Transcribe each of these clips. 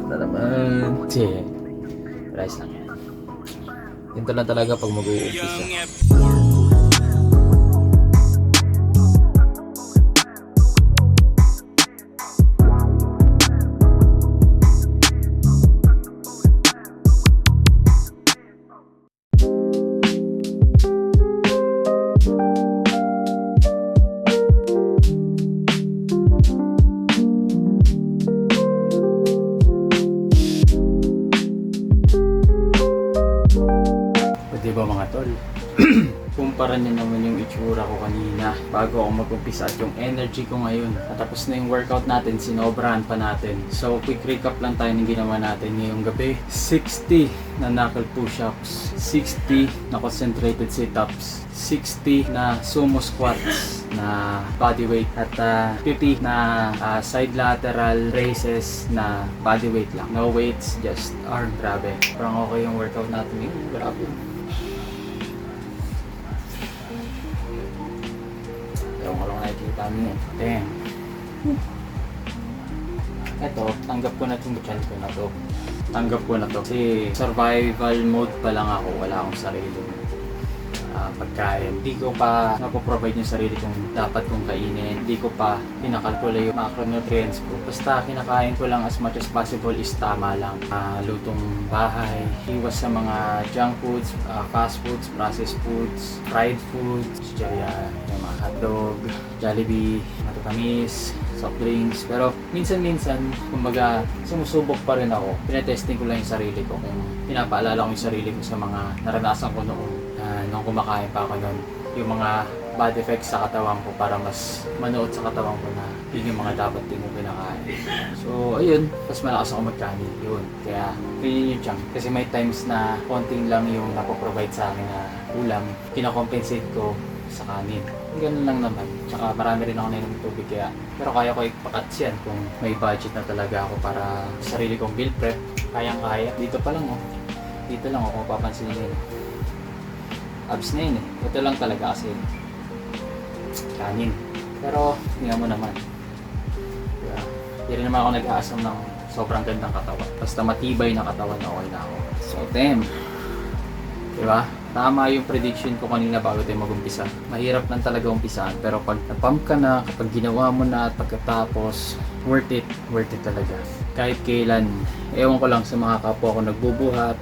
na naman. Sige. Rice lang yan. Ganito lang talaga pag mag-uumpisa. Diba mga tol? Kumpara nyo naman yung itsura ko kanina bago ako mag-umpisa at yung energy ko ngayon. Natapos na yung workout natin, sinobrahan pa natin. So quick recap lang tayo ng ginawa natin ngayong gabi. 60 na knuckle push-ups, 60 na concentrated sit-ups, 60 na sumo squats na body weight at 50 na side lateral raises na body weight lang. No weights, just arm. Grabe. Parang okay yung workout natin ngayon. Grabe. Ewan ko lang nakikita mo. Damn. Eto, tanggap ko na itong channel ko na to. Tanggap ko na to. Kasi survival mode pa lang ako. Wala akong sarili pagkain. Hindi ko pa napoprovide yung sarili kong dapat kong kainin. Hindi ko pa pinakalkula yung macronutrients ko. Basta kinakain ko lang as much as possible is tama lang. Lutong bahay, iwas sa mga junk foods, fast foods, processed foods, fried foods, yung mga hotdog, Jollibee, matatamis, soft drinks. Pero minsan-minsan, kumbaga, sumusubok pa rin ako. Pinatesting ko lang yung sarili ko kung pinapaalala ko yung sarili ko sa mga naranasan ko noon. Nung kumakain pa ako noon, yung mga bad effects sa katawan ko para mas manood sa katawan ko na yun yung mga dapat din yung pinakain. So, ayun, mas malakas ako magkanin. Yun. Kaya, yun yung chunk. Kasi may times na konting lang yung napoprovide sa akin na ulam, kinakompensate ko sa kanin. Ganun lang naman. Tsaka marami rin ako nainom ng tubig kaya. Pero kaya ko ipakats yan kung may budget na talaga ako para sa sarili kong meal prep. Kayang-kaya. Dito pa lang oh. Dito lang ako papansinin yun. Abs na yun eh. Ito lang talaga kasi kanin. Pero tingnan mo naman. Diba? Hindi rin naman ako nag-aasam ng sobrang gandang katawan. Basta matibay na katawan, okay na ako. So damn. Diba? Tama yung prediction ko kanina bago tayo mag-umpisa. Mahirap lang talaga umpisaan. Pero pag napump ka na, kapag ginawa mo na at pagkatapos, worth it talaga. Kahit kailan, ewan ko lang sa mga kapwa ko nagbubuhat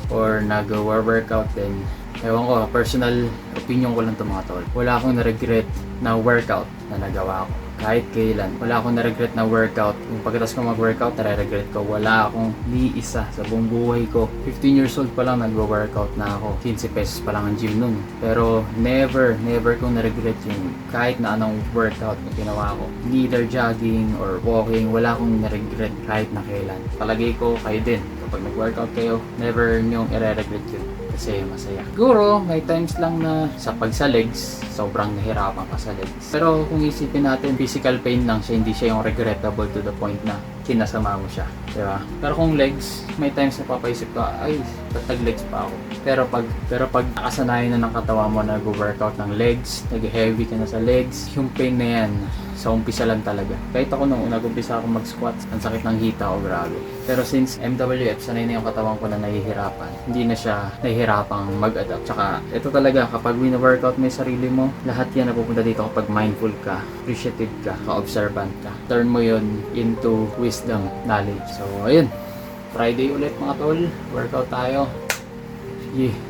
or nag-workout din. Ewan ko, personal opinion ko lang ito mga tol. Wala akong na-regret na workout na nagawa ko. Kahit kailan. Wala akong na-regret na workout. Yung pagkatapos ko mag-workout, nare-regret ko. Wala akong ni isa sa buong buhay ko. 15 years old pa lang nag-workout na ako. 15 pesos pa lang ang gym nun. Pero never kong na-regret yung kahit na anong workout na ginawa ko. Neither jogging or walking, wala akong na-regret kahit na kailan. Palagay ko kayo din. Kapag nag-workout kayo, never nyong i-regret yun. Kasi masaya. Siguro, may times lang na sa legs, sobrang nahirapan ka sa legs. Pero kung isipin natin, physical pain lang siya, hindi siya yung regrettable to the point na kinasama mo siya. Diba? Pero kung legs, may times na papaisip ka, ay, ba't nag-legs pa ako? Pero pag nakasanayan na ng katawan mo na nag-workout ng legs, nag-heavy ka na sa legs, yung pain na yan, sa umpisa lang talaga. Kahit ako nung nag-umpisa ako mag-squats, ang sakit ng hita ko, grabe. Pero since MWF, sanay na yung katawan ko na nahihirapan. Hindi na siya nahihirapang mag-adapt. Tsaka, ito talaga, kapag wina-workout mo yung sarili mo, lahat yan napupunta dito kapag mindful ka, appreciative ka, ka-observant ka. Turn mo yun into wisdom, knowledge. So, ayun. Friday ulit mga tol. Workout tayo. Yeah.